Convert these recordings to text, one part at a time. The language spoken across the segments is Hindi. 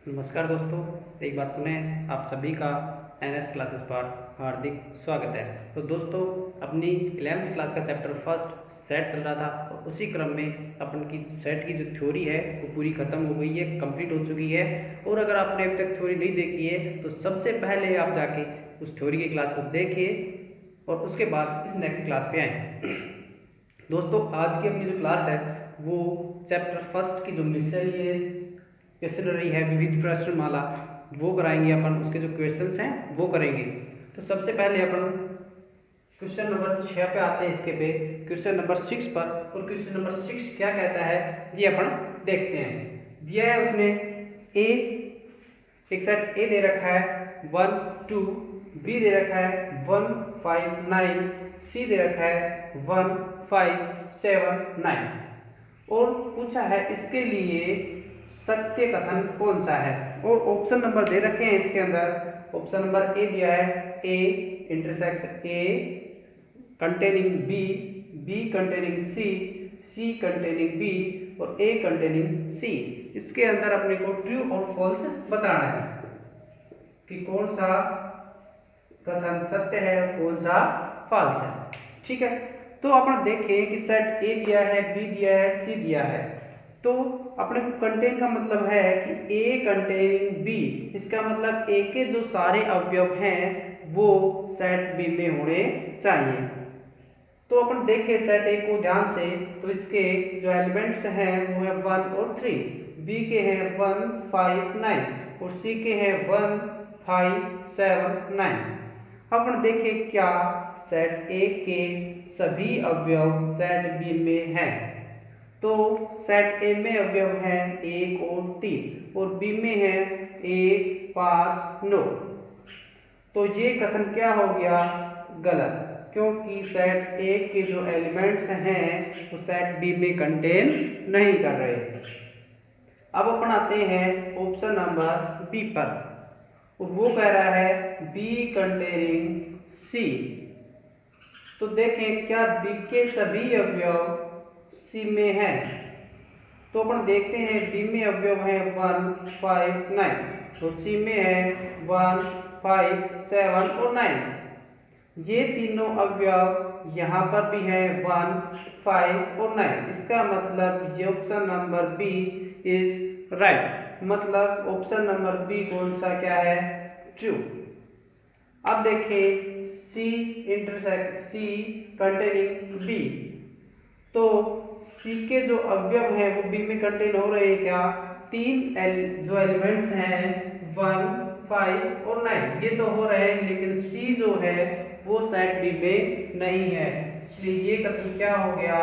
नमस्कार दोस्तों, एक बार पुनः आप सभी का एनएस क्लासेस पर हार्दिक स्वागत है। तो दोस्तों, अपनी 11th क्लास का चैप्टर फर्स्ट सेट चल रहा था और उसी क्रम में अपन की सेट की जो थ्योरी है वो पूरी ख़त्म हो गई है, कंप्लीट हो चुकी है। और अगर आपने अभी तक थ्योरी नहीं देखी है तो सबसे पहले आप जाके उस थ्योरी की क्लास को देखिए और उसके बाद इस नेक्स्ट क्लास पे आए। दोस्तों, आज की अपनी जो क्लास है वो चैप्टर फर्स्ट की जो मिसलेनियस क्वेश्चनरी है, विविध प्रश्नमाला, वो कराएंगे अपन। उसके जो क्वेश्चंस हैं वो करेंगे। तो सबसे पहले अपन क्वेश्चन नंबर 6 पे आते हैं, इसके पे क्वेश्चन नंबर 6 पर। और क्वेश्चन नंबर 6 क्या कहता है ये अपन देखते हैं। दिया है उसने ए, एक सेट ए दे रखा है 1 2, बी दे रखा है 1 5 9, सी दे रखा है 1 5 7 9 और पूछा है इसके लिए सत्य कथन कौन सा है। और ऑप्शन नंबर दे रखे हैं इसके अंदर। ऑप्शन नंबर ए दिया है A intersection A containing B, B containing C, C containing B और ए कंटेनिंग सी। इसके अंदर अपने को ट्रू और फॉल्स बताना है कि कौन सा कथन सत्य है और कौन सा फॉल्स है। ठीक है, तो अपन देखें कि सेट ए दिया है, बी दिया है, सी दिया है। तो अपने को कंटेन का मतलब है कि ए कंटेनिंग बी, इसका मतलब ए के जो सारे अवयव हैं वो सेट बी में होने चाहिए। तो अपन देखें सेट ए को ध्यान से, तो इसके जो एलिमेंट्स हैं वो है 1 और 3, बी के हैं 1 5 9 और सी के हैं 1 5 7 9। अपन देखें क्या सेट ए के सभी अवयव सेट बी में हैं। तो सेट ए में अवयव है 1 और 3 और बी में है 1 5 9। तो ये कथन क्या हो गया? गलत, क्योंकि सेट ए के जो एलिमेंट्स हैं वो सेट बी में कंटेन नहीं कर रहे। अब अपन आते हैं ऑप्शन नंबर बी पर, और वो कह रहा है बी कंटेनिंग सी। तो देखें क्या बी के सभी अवयव सी में है। तो अपन देखते हैं बी में अवयव है 1 5 9 और सी में है 1 5 7 और 9। ये तीनों अवयव यहाँ पर भी है 1 5 और 9। इसका मतलब ये option number B is right, मतलब ऑप्शन नंबर बी कौन सा क्या है? ट्रू। अब देखिए C intersect C containing B. तो सी के जो अवयव हैं वो बी में कंटेन हो रहे हैं क्या? जो एलिमेंट्स हैं 1 5 और 9 ये तो हो रहे हैं, लेकिन सी जो है वो सेट बी में नहीं है, इसलिए ये कथन क्या हो गया?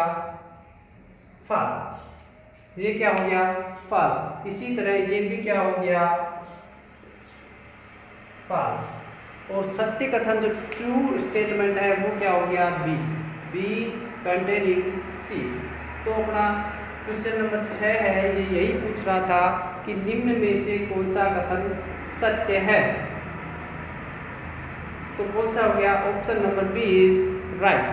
फॉल्स। ये क्या हो गया? फॉल्स। इसी तरह ये भी क्या हो गया? फॉल्स। और सत्य कथन जो ट्रू स्टेटमेंट है वो क्या हो गया? बी, बी कंटेनिंग सी। तो अपना क्वेश्चन नंबर 6 है, ये यही पूछ रहा था कि निम्न में से कौन सा कथन सत्य है। तो कौन सा हो गया? Option number B is right.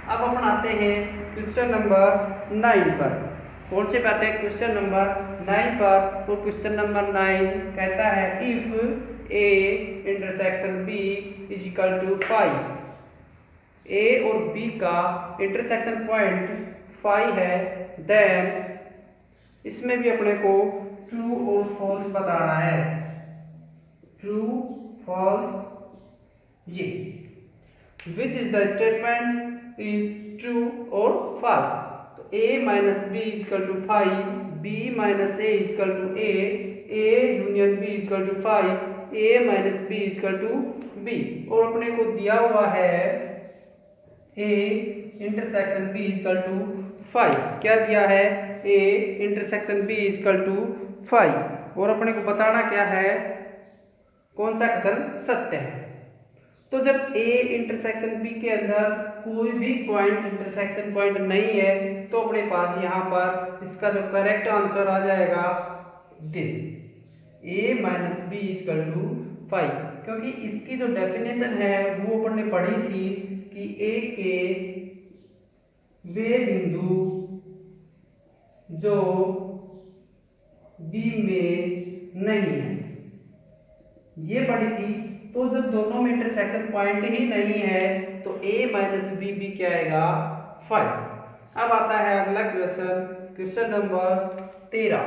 अब अपन आते हैं क्वेश्चन नंबर 9 पर। कौन से पे आते हैं? क्वेश्चन नंबर 9 पर। तो क्वेश्चन नंबर 9 कहता है if A intersection B is equal to 5, A और बी का इंटरसेक्शन पॉइंट 5 है, देन इसमें भी अपने को ट्रू और फॉल्स बताना है। ट्रू फॉल्स ये which is the statement is true और फॉल्स। तो a minus B equal to 5, b minus A equal to a union b equal to 5, a minus B equal to b। और अपने को दिया हुआ है a intersection b equal to 5। क्या दिया है? a intersection b equal to 5। और अपने को बताना क्या है? कौन सा कथन सत्य है। तो जब a इंटरसेक्शन b के अंदर कोई भी पॉइंट इंटरसेक्शन पॉइंट नहीं है तो अपने पास यहाँ पर इसका जो करेक्ट आंसर आ जाएगा this, a minus B equal to 5, क्योंकि इसकी जो डेफिनेशन है वो अपन ने पढ़ी थी कि a के वे बिंदु जो b में नहीं है, ये पढ़ी थी। तो जब दोनों में इंटरसेक्शन पॉइंट ही नहीं है तो a माइनस बी भी क्या आएगा 5। अब आता है अगला question, question number 13।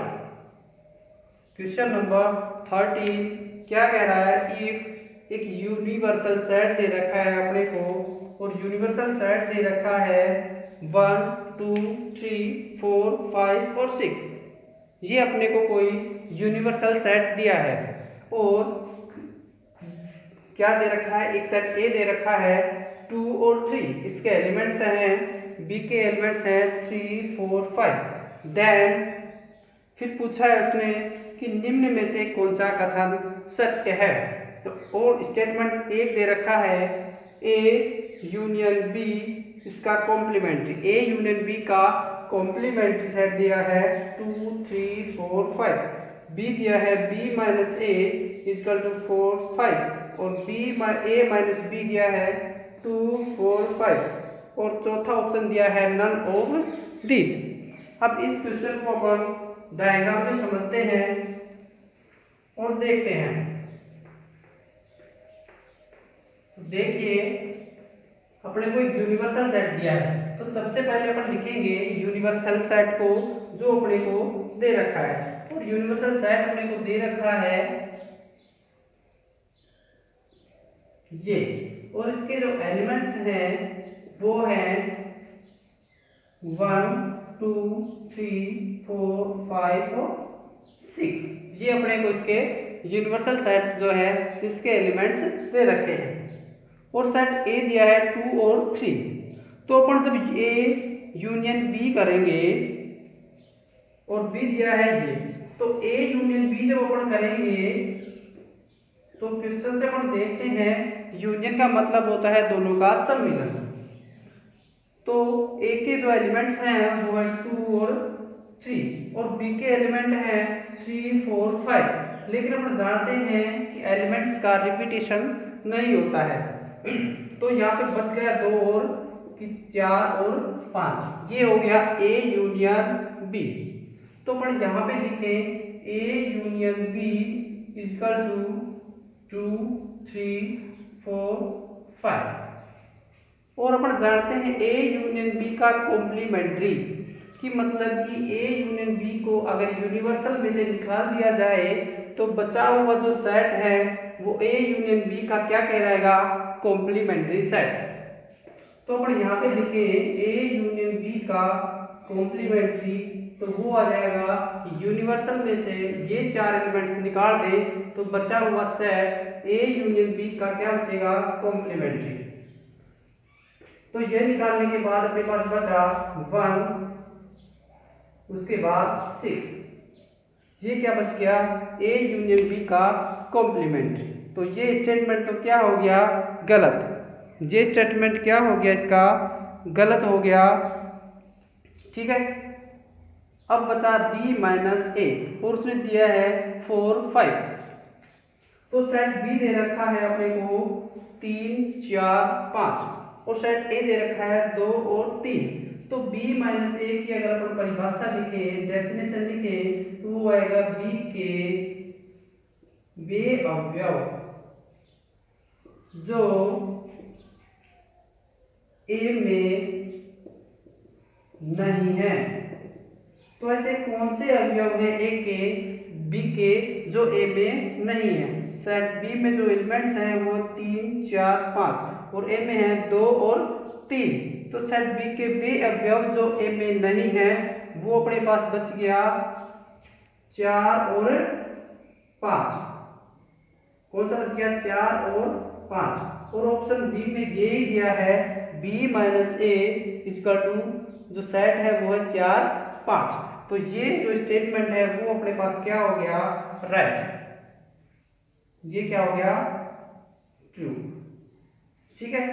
Question number 13 क्या कह रहा है, इफ एक यूनिवर्सल सेट दे रखा है अपने को, और यूनिवर्सल सेट दे रखा है 1 2 3 4 5 और 6। ये अपने को कोई यूनिवर्सल सेट दिया है और क्या दे रखा है, एक सेट ए दे रखा है 2 और 3, इसके एलिमेंट्स हैं, बी के एलिमेंट्स हैं 3 4 5। देन फिर पूछा है उसने कि निम्न में से कौन सा कथन सत्य है। तो और स्टेटमेंट एक दे रखा है ए यूनियन बी, इसका कॉम्प्लीमेंट्री, ए यूनियन बी का कॉम्प्लीमेंट्री सेट दिया है 2 3 4 5। बी दिया है B minus A equal to 4 5 और ए माइनस बी दिया है 2 4 5 और चौथा ऑप्शन दिया है नन ऑफ दीज। अब इस क्वेश्चन को अपन डायग्राम से समझते हैं और देखते हैं। देखिए अपने को एक यूनिवर्सल सेट दिया है, तो सबसे पहले अपन लिखेंगे यूनिवर्सल सेट को जो अपने को दे रखा है। और यूनिवर्सल सेट अपने को दे रखा है ये, और इसके जो एलिमेंट्स हैं वो हैं 1 2 3 4 5 और 6। ये अपने को इसके यूनिवर्सल सेट जो है इसके एलिमेंट्स दे रखे हैं। और सेट ए दिया है 2 और 3। तो अपन जब ए यूनियन बी करेंगे और बी दिया है ये, तो ए यूनियन बी जब अपन करेंगे तो क्वेश्चन से अपन देखते हैं यूनियन का मतलब होता है दोनों का सम्मिलन। तो ए के जो एलिमेंट्स हैं वो है 2 और 3 और बी के एलिमेंट हैं 3 4 5। लेकिन अपन जानते हैं कि एलिमेंट्स का रिपीटेशन नहीं होता है, तो यहाँ पे बच गया 2 और 4 और 5, ये हो गया ए यूनियन बी। तो अपन यहाँ पे लिखे A union B equal to 2 3 4 5। और अपन जानते हैं ए यूनियन बी का कॉम्प्लीमेंट्री कि मतलब कि ए यूनियन बी को अगर यूनिवर्सल में से निकाल दिया जाए तो बचा हुआ जो सेट है वो ए यूनियन बी का क्या कहलाएगा, कॉम्प्लीमेंट्री सेट। तो अपन यहाँ पे लिखे ए यूनियन बी का कॉम्प्लीमेंट्री, तो वो आ जाएगा यूनिवर्सल में से ये 4 एलिमेंट्स निकाल दे तो बचा हुआ सेट ए यूनियन बी का क्या बचेगा, कॉम्प्लीमेंट्री। तो ये निकालने के बाद अपने पास बचा 1, उसके बाद 6, ये क्या बच गया, ए यूनियन बी का कॉम्प्लीमेंट। तो ये स्टेटमेंट तो क्या हो गया, गलत। ये स्टेटमेंट क्या हो गया, इसका गलत हो गया। ठीक है, अब बचा बी माइनस ए और उसने दिया है 4 5। तो सेट बी दे रखा है अपने को 3 4 5 और सेट ए दे रखा है 2 और 3। तो b माइनस ए की अगर अपन परिभाषा लिखे, डेफिनेशन लिखे, तो वो आएगा b के वे अवयव जो a में नहीं है। तो ऐसे कौन से अवयव है a के b के जो a में नहीं है। सेट b में जो एलिमेंट्स हैं वो 3 4 5 और a में है 2 और 3। तो सेट बी के वे अवयव जो ए में नहीं है वो अपने पास बच गया 4 और 5। कौन सा बच गया, 4 और 5। और ऑप्शन बी में ये ही दिया है B minus A equal to जो सेट है वो है 4 5। तो ये जो स्टेटमेंट है वो अपने पास क्या हो गया, राइट। ये क्या हो गया, ट्रू। ठीक है,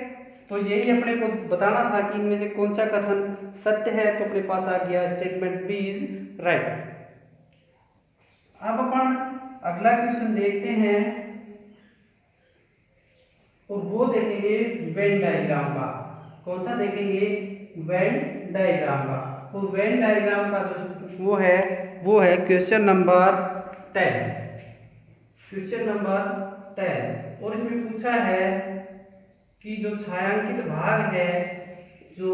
तो यही अपने को बताना था कि इनमें से कौन सा कथन सत्य है। तो अपने पास आ गया स्टेटमेंट बी इज राइट। अब अपन अगला क्वेश्चन देखते हैं और वो देखेंगे वेन डायग्राम का। कौन सा देखेंगे, वेन डायग्राम का। तो वेन डायग्राम का जो वो है क्वेश्चन नंबर 10। क्वेश्चन नंबर 10 और इसमें पूछा है कि जो छायांकित भाग है, जो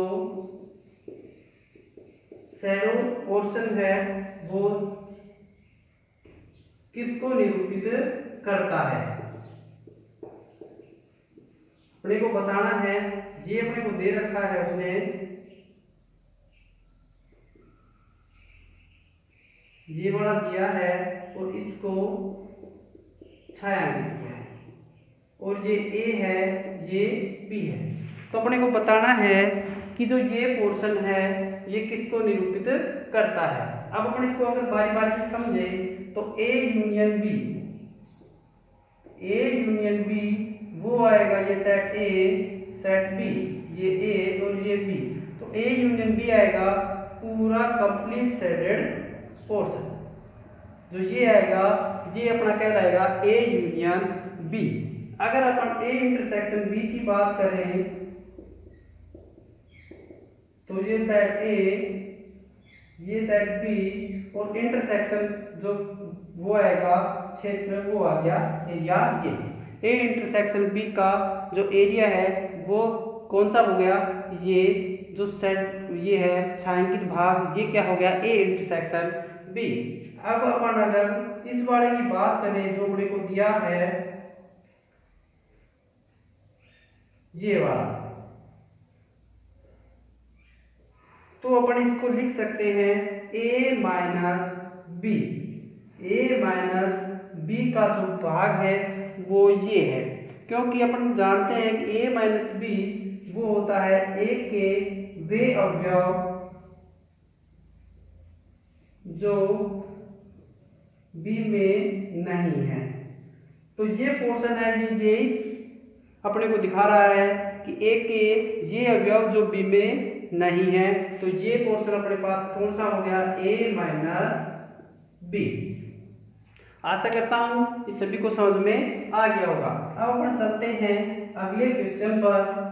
शैडो पोर्शन है, वो किसको निरूपित करता है। अपने को बताना है, ये अपने को दे रखा है उसने, ये वाला दिया है और इसको छायांकित किया है और ये ए है, ये बी है। तो अपने को बताना है कि जो ये पोर्शन है ये किसको निरूपित करता है। अब अपन इसको अगर बारी बारी से समझे तो A union B, A union B वो आएगा, ये सेट ए सेट बी, ये ए और ये बी, तो ए यूनियन बी आएगा पूरा कंप्लीट सेटेड पोर्शन। जो ये आएगा ये अपना कहलाएगा ए यूनियन बी। अगर अपन ए इंटरसेक्शन बी की बात करें तो ये सेट ए, ये सेट बी और इंटरसेक्शन जो वो आएगा क्षेत्र, वो आ गया एरिया ये। ए इंटरसेक्शन बी का जो एरिया है वो कौन सा हो गया, ये जो सेट ये है छायांकित भाग, ये क्या हो गया, ए इंटरसेक्शन बी। अब अपन अगर इस वाले की बात करें जो अपने को दिया है ये वाला, तो अपन इसको लिख सकते हैं a minus B. A minus B का जो भाग है वो ये है, क्योंकि अपन जानते हैं कि a माइनस बी वो होता है a के वे अवयव जो बी में नहीं है। तो ये पोर्शन है, ये अपने को दिखा रहा है कि ए के ये अवयव जो बी में नहीं है, तो ये पोर्शन अपने पास कौन सा हो गया, ए माइनस बी। आशा करता हूं इस सभी को समझ में आ गया होगा। अब अपन चलते हैं अगले क्वेश्चन पर,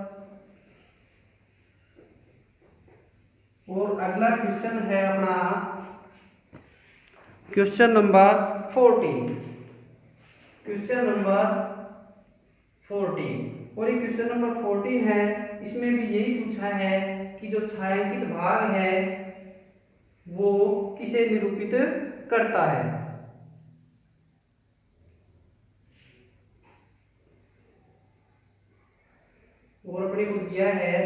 और अगला क्वेश्चन है अपना क्वेश्चन नंबर 14। क्वेश्चन नंबर 14 और ये क्वेश्चन नंबर 14 है, इसमें भी यही पूछा है कि जो छायांकित भाग है वो किसे निरूपित करता है। और अपने को दिया है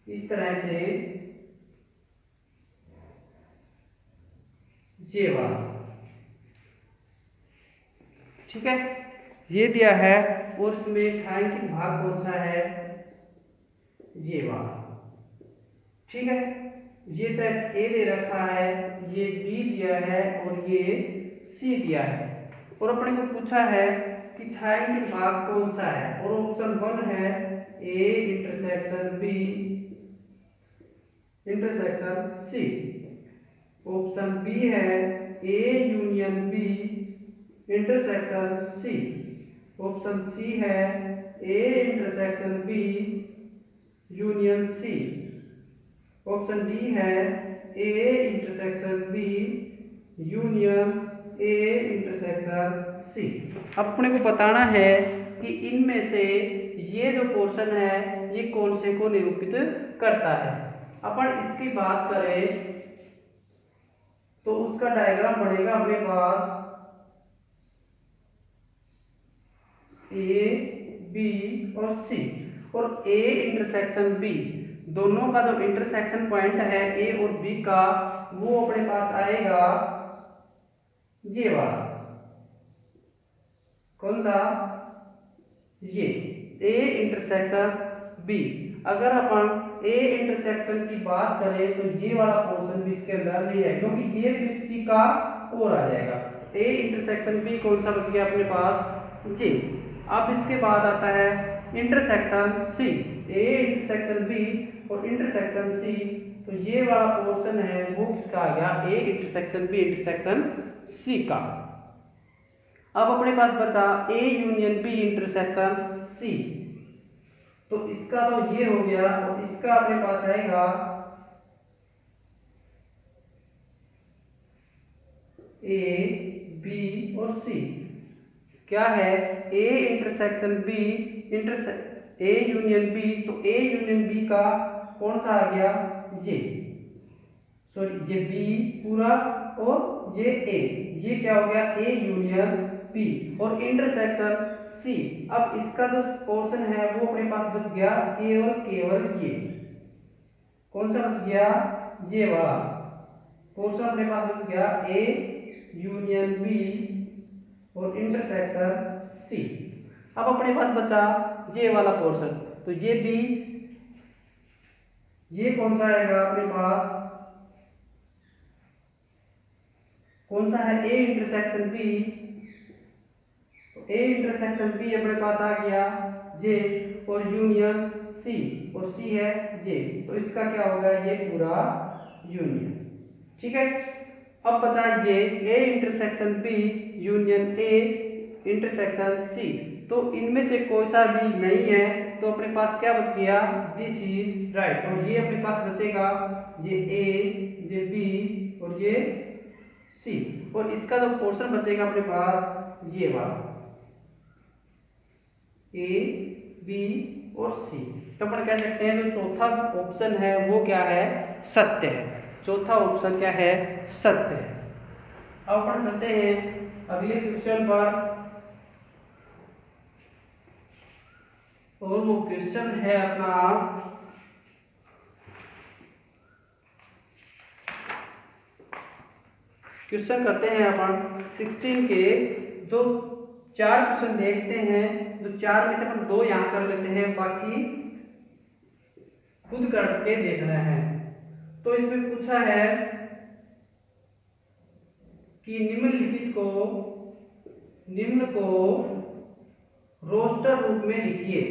इस तरह से ये वाला, ठीक है, ये दिया है और इसमें छायांकित भाग कौन सा है, ये वाला, ठीक है। ये सेट ए दे रखा है, ये बी दिया है और ये सी दिया है, और अपने को पूछा है कि छायांकित भाग कौन सा है, और ऑप्शन 1 है A intersection B intersection C, option B है A union B intersection C, option C है A intersection B union C, option D है A intersection B union A intersection C. अपने को बताना है कि इनमें से ये जो पोर्शन है ये कौन से को निरूपित करता है। अपन इसकी बात करें तो उसका डायग्राम बनेगा अपने पास ए बी और सी, और ए इंटरसेक्शन बी दोनों का जो इंटरसेक्शन पॉइंट है ए और बी का वो अपने पास आएगा ये वाला, कौन सा, ये ए इंटरसेक्शन बी। अगर अपन ए इंटरसेक्शन की बात करें तो ये वाला पोर्शन भी इसके अंदर नहीं है, क्योंकि ये फिर सी का और आ जाएगा। ए इंटरसेक्शन बी कौन सा बच गया अपने पास, जी। अब इसके बाद आता है intersection C, A intersection B और इंटरसेक्शन सी, तो ये वाला पोर्शन है वो किसका आ गया, A intersection B intersection C का। अब अपने पास बचा A union B intersection C, तो इसका तो ये हो गया और इसका अपने पास आएगा ए बी और सी क्या है, A intersection B A union B, तो ए यूनियन बी का कौन सा आ गया, ये सॉरी ये बी पूरा और ये क्या हो गया, ए यूनियन बी और इंटरसेक्शन सी। अब इसका जो पोर्शन है वो अपने पास बच गया केवल ये, कौन सा बच गया, ये वाला पोर्शन अपने पास बच गया, ए यूनियन बी और इंटरसेक्शन सी। अब अपने पास बचा ये वाला पोर्शन, तो ये बी, ये कौन सा आएगा अपने पास, कौन सा है, ए इंटरसेक्शन बी, तो ए इंटरसेक्शन बी अपने पास आ गया जे और यूनियन सी, और सी है जे, तो इसका क्या होगा, ये पूरा यूनियन। ठीक है, अब बचा ये A intersection B union A intersection C, तो इनमें से कोई सा भी नहीं है, तो अपने पास क्या बच गया, दिस इज राइट। और ये अपने पास बचेगा ये ए, ये बी और ये सी, और इसका जो पोर्शन बचेगा अपने पास ये वाला ए बी और सी। तो अपन कह सकते हैं जो चौथा ऑप्शन है वो क्या है, सत्य है। चौथा ऑप्शन क्या है, सत्य है। अब अपन चलते हैं अगले क्वेश्चन पर, और वो क्वेश्चन है अपना क्वेश्चन करते हैं अपन 16 के, जो 4 क्वेश्चन देखते हैं, जो 4 में से अपन 2 यहाँ कर लेते हैं, बाकी खुद करके देख रहे हैं। तो इसमें पूछा है कि निम्न को रोस्टर रूप में लिखिए।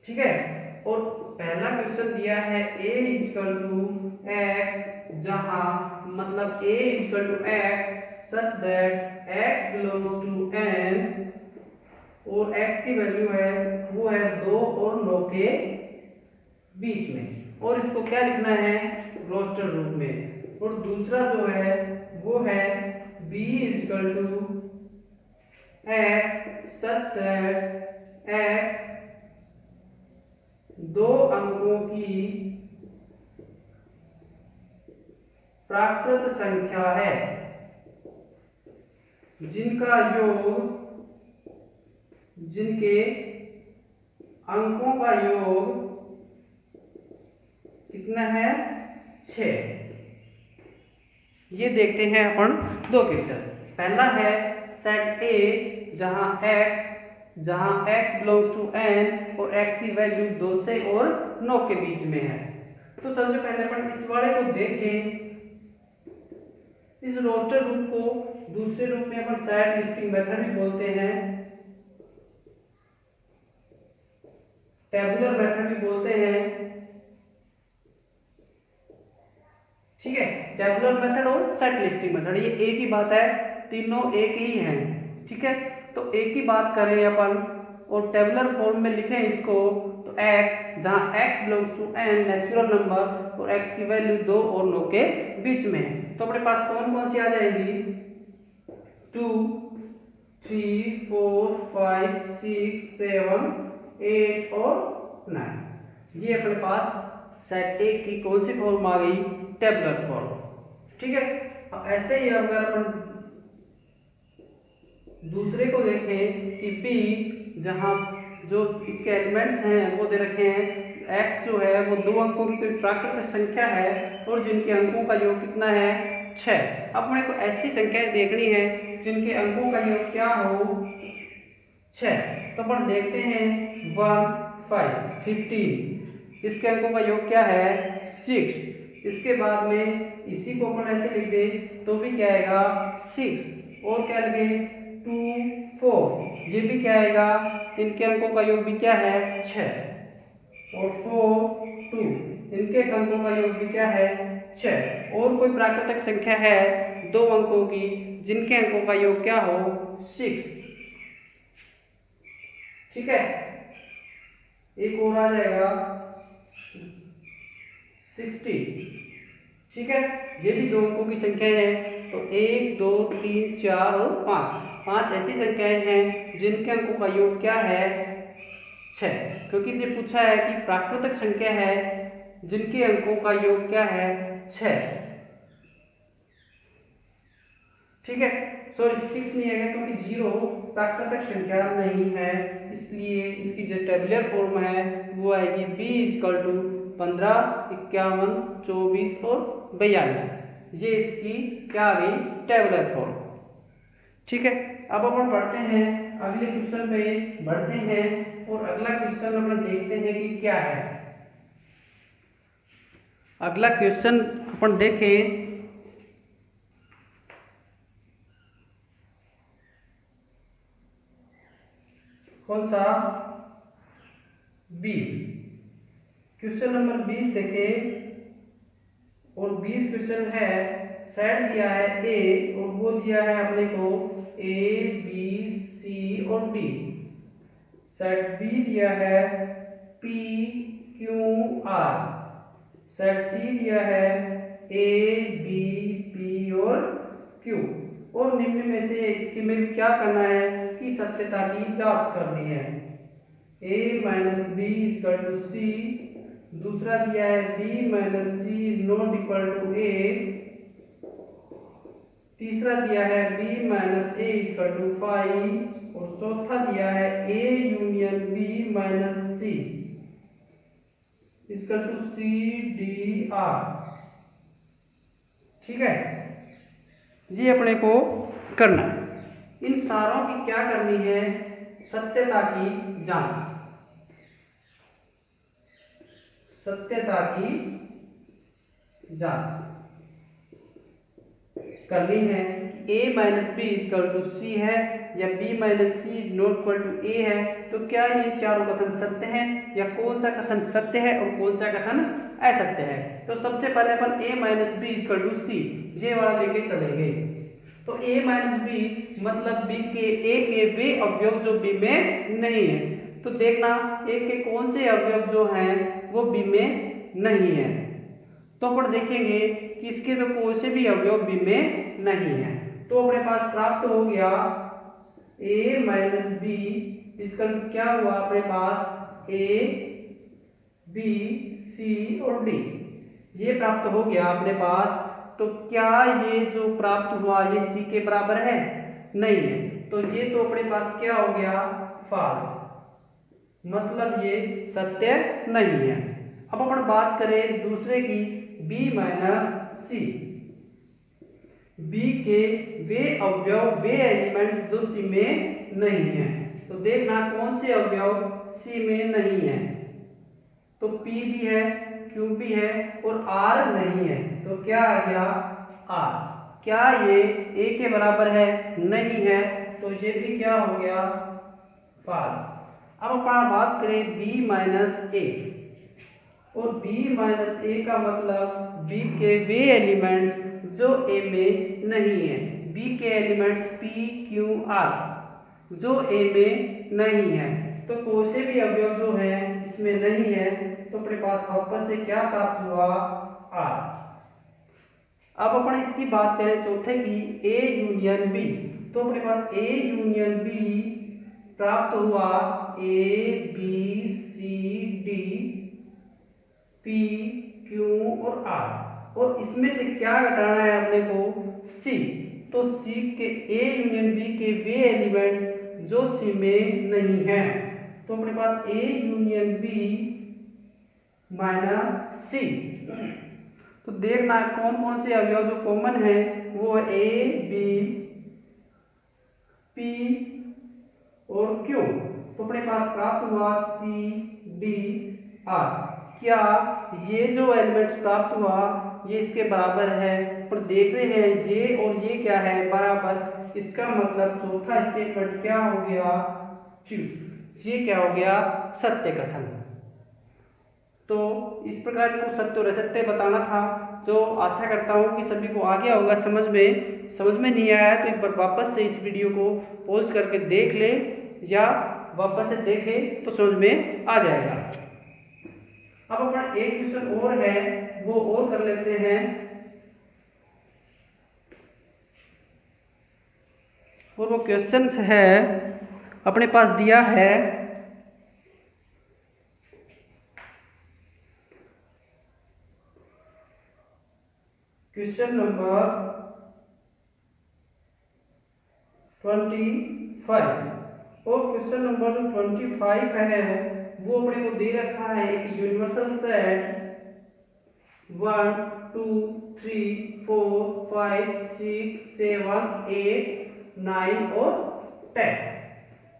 ठीक है, और पहला क्वेश्चन दिया है a इक्वल टू x, जहां मतलब a equal to x such that x belongs to n, और x की वैल्यू है वो है 2 और 9 के बीच में, और इसको क्या लिखना है, रोस्टर रूप में। और दूसरा जो है वो है b equal to x such that x 2 अंकों की प्राकृत संख्या है, जिनके अंकों का योग कितना है, 6। ये देखते हैं अपन 2 क्वेश्चन। पहला है सेट ए जहां x बिलोंग्स टू n और x की वैल्यू 2 से और 9 के बीच में है। तो सबसे पहले अपन इस वाले को देखें। इस रोस्टर रूप को दूसरे रूप में अपन सेट लिस्टिंग मेथड भी बोलते हैं, टेबुलर मेथड भी बोलते हैं। ठीक है, टेबुलर मेथड और सेट लिस्टिंग मेथड ये एक ही बात है, तीनों एक ही हैं। ठीक है, तो एक ही बात करें अपन और टेबुलर फॉर्म में लिखें इसको, तो x जहां x belongs to n natural number और x की वैल्यू 2 और 9 के बीच में है, तो अपने पास कौन कौन सी आ जाएगी, 2 3 4 5 6 7 8 और 9। ये अपने पास सेट ए की कौन सी फॉर्म आ गई, टेबुलर फॉर्म। ठीक है, अब ऐसे ही अगर अपन दूसरे को देखें कि p जहां जो इसके एलिमेंट्स हैं वो दे रखे हैं, x जो है वो 2 अंकों की कोई प्राकृत संख्या है और जिनके अंकों का योग कितना है, 6। अब अपने को ऐसी संख्याएं देखनी है जिनके अंकों का योग क्या हो, 6। तो अपन देखते हैं 1 5 15, इसके अंकों का योग क्या है, 6। इसके बाद में इसी को अपन ऐसे लिख दे तो भी क्या आएगा, 6। और क्या लिखे, 2 4, ये भी क्या आएगा, इनके अंकों का योग भी क्या है, 6। और 4 2, इनके अंकों का योग भी क्या है, 6। और कोई प्राकृतिक संख्या है 2 अंकों की जिनके अंकों का योग क्या हो, 6। ठीक है, एक और आ जाएगा 60। ठीक है, ये भी दो अंकों की संख्याएं हैं। तो 1 2 3 4 और 5 ऐसी संख्याएं हैं जिनके अंकों का योग क्या है 6, क्योंकि ये पूछा है कि प्राकृतिक संख्या है जिनके अंकों का योग क्या है 6। ठीक है, सॉरी 6 नहीं है क्योंकि 0 प्राकृतिक संख्या नहीं है, इसलिए इसकी जो टेबुलर फॉर्म है वो आएगी b = 15, 51, 24 और 42। ये इसकी क्या आ गई टेबुलर फॉर्म। ठीक है, अब अपन पढ़ते हैं अगले क्वेश्चन पे बढ़ते हैं और अगला क्वेश्चन अपन देखते हैं कि क्या है। अगला क्वेश्चन अपन देखें कौन सा 20। क्वेश्चन नंबर 20 देखें और 20 क्वेश्चन है, सेट दिया है ए और वो दिया है अपने को ए बी सी और डी। सेट बी दिया है पी क्यू आर। सेट सी दिया है ए बी पी और क्यू। और निम्न में से कि में क्या करना है कि सत्यता की जांच करनी है। a - b = c। दूसरा दिया है b - c ≠ a। तीसरा दिया है b - a = 5 और चौथा दिया है a union b - c = c d r। ठीक है, ये अपने को करना है। इन सारों की क्या करनी है सत्यता की जांच। सत्यता की जांच करनी है। a - b = c है या b - c ≠ a है, तो क्या ये चारों कथन सत्य हैं या कौन सा कथन सत्य है और कौन सा कथन असत्य है। तो सबसे पहले अपन a - b = c ये वाला लेके चलेंगे। तो a - b मतलब b के a के वे अवयव जो b में नहीं है। तो देखना a के कौन से अवयव जो हैं वो b में नहीं है। तो अपन देखेंगे कि इसके तो कोई से भी अवयव b में नहीं है। तो अपने पास प्राप्त हो गया a - b, इसका क्या हुआ अपने पास a b c और d ये प्राप्त हो गया अपने पास। तो क्या ये जो प्राप्त हुआ ये c के बराबर है नहीं है, तो ये तो अपने पास क्या हो गया फॉल्स, मतलब ये सत्य नहीं है। अब अपन बात करें दूसरे की b - c। b के वे अवयव वे एलिमेंट्स जो c में नहीं है। तो देखना कौन से अवयव c में नहीं है। तो p भी है q भी है और r नहीं है। तो क्या आ गया r। क्या ये a के बराबर है नहीं है, तो ये भी क्या हो गया फॉल्स। अब अपन बात करें b - a और b - a का मतलब b के वे एलिमेंट्स जो a में नहीं है। b के एलिमेंट्स p q r जो a में नहीं है। तो कोई से भी अवयव जो है इसमें नहीं है, तो अपने पास वापस से क्या प्राप्त हुआ r। अब अपन इसकी बात करें चौथे की a यूनियन b। तो अपने पास a यूनियन b प्राप्त हुआ a b c d p q और r और इसमें से क्या घटाना है अपने को c। तो c के a यूनियन b के वे एलिमेंट्स जो c में नहीं है। तो अपने पास a union b minus c। तो देखना कौन कौन से अवयव जो कॉमन है वो a b p और q। तो अपने पास प्राप्त हुआ c d r। क्या ये जो एलिमेंट्स प्राप्त हुआ ये इसके बराबर है, पर देख रहे हैं ये और ये क्या है बराबर। इसका मतलब चौथा स्टेटमेंट क्या हो गया ट्रू, ये क्या हो गया सत्य कथन। तो इस प्रकार को सत्य और असत्य बताना था, जो आशा करता हूँ कि सभी को आ गया होगा समझ में नहीं आया तो एक बार वापस से इस वीडियो को पॉज करके देख ले या वापस से देखे तो समझ में आ जाएगा। अब अपन एक क्वेश्चन और है वो और कर लेते हैं। और वो क्वेश्चन है अपने पास दिया है क्वेश्चन नंबर 25। और क्वेश्चन नंबर जो 25 है वो अपने को दे रखा है एक यूनिवर्सल सेट 1 2 3 4 5 6 7 8 9 और 10।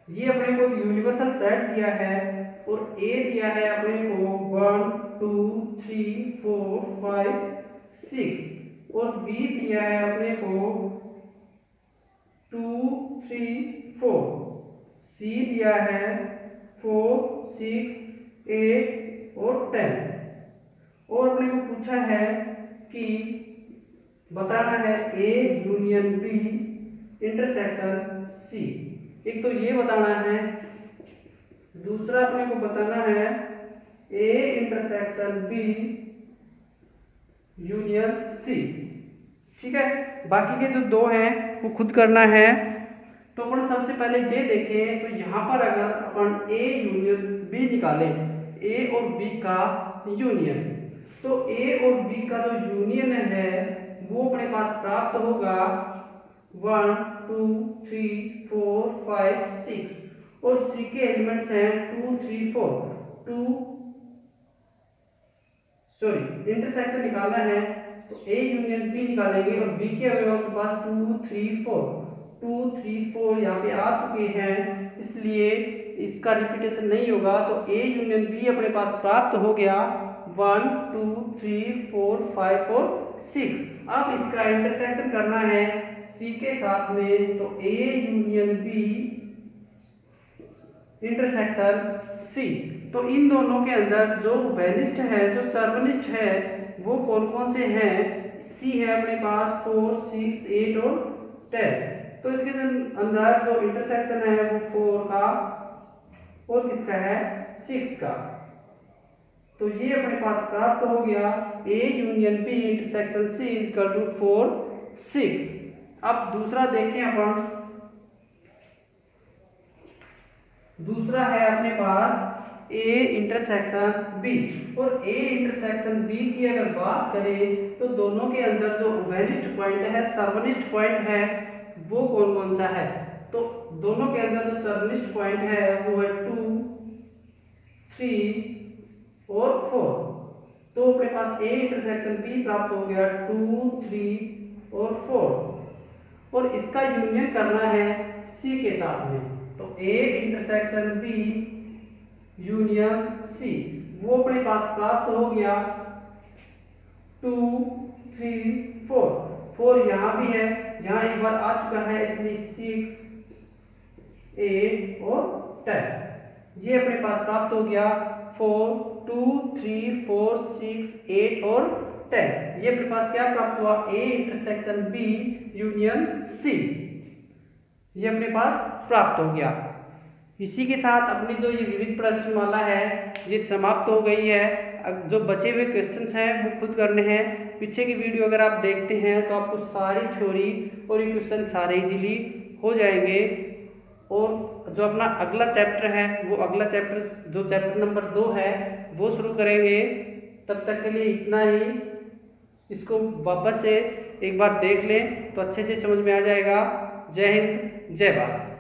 ये अपने को यूनिवर्सल सेट दिया है और ए दिया है अपने को 1 2 3 4 5 6 और बी दिया है अपने को 2 3 4, सी दिया है 4 6 8 और 10। और अपने को पूछा है कि बताना है A union B intersection C. एक तो ये बताना है, दूसरा अपने को बताना है A intersection B union C. ठीक है, बाकी के जो दो हैं वो खुद करना है। तो अपन सबसे पहले ये देखें तो यहाँ पर अगर अपन ए यूनियन बी निकालें, ए और बी का यूनियन, तो ए और बी का जो यूनियन है वो अपने पास प्राप्त होगा 1 2 3 4 5 6 और सी के एलिमेंट्स हैं 2 3 4 इंटरसेक्शन निकालना है तो ए यूनियन बी निकालेंगे और बी के अवयव के पास 2 3 4 यहाँ पे आ चुके हैं, इसलिए इसका रिपीटेशन नहीं होगा। तो ए यूनियन बी अपने पास प्राप्त हो गया 1 2 3 4 5 और 6। अब इसका इंटरसेक्शन करना है सी के साथ में, तो A union B intersection C. तो इन दोनों के अंदर जो वेनिस्ट है, जो सर्वनिष्ठ है, वो कौन कौन से हैं? सी है अपने पास 4 6 8 और 10। तो इसके अंदर जो इंटरसेक्शन है वो 4 का और किसका है 6 का। तो ये अपने पास प्राप्त हो गया A union B intersection C equal to 4 6। अब दूसरा देखें अपन, दूसरा है अपने पास ए इंटरसेक्शन बी। और ए इंटरसेक्शन बी की अगर बात करें तो दोनों के अंदर जो वेनिस्ट पॉइंट है, सर्वनिष्ठ पॉइंट है, वो कौन कौन सा है? तो दोनों के अंदर जो सर्वनिष्ठ पॉइंट है वो है 2 3 और 4। तो अपने पास ए इंटरसेक्शन बी प्राप्त हो गया 2 3 और 4 और इसका यूनियन करना है सी के साथ में। तो A intersection B union C वो अपने पास प्राप्त हो गया 2 3 4। 4 यहाँ भी है, यहाँ एक बार आ चुका है, इसलिए 6 8 और 10। ये अपने पास प्राप्त हो गया 4 2 3 4 6 8 और 10। ये अपने पास क्या प्राप्त हुआ? A intersection B union C, ये अपने पास प्राप्त हो गया। इसी के साथ अपनी जो ये विविध प्रश्नमाला है ये समाप्त हो गई है। जो बचे हुए क्वेश्चंस हैं वो खुद करने हैं। पीछे की वीडियो अगर आप देखते हैं तो आपको सारी थ्योरी और ये क्वेश्चन सारे इजीली हो जाएंगे। और जो अपना अगला चैप्टर है वो अगला चैप्टर जो चैप्टर नंबर 2 है वो शुरू करेंगे। तब तक के लिए इतना ही। इसको वापस से एक बार देख लें तो अच्छे से समझ में आ जाएगा। जय हिंद, जय भारत।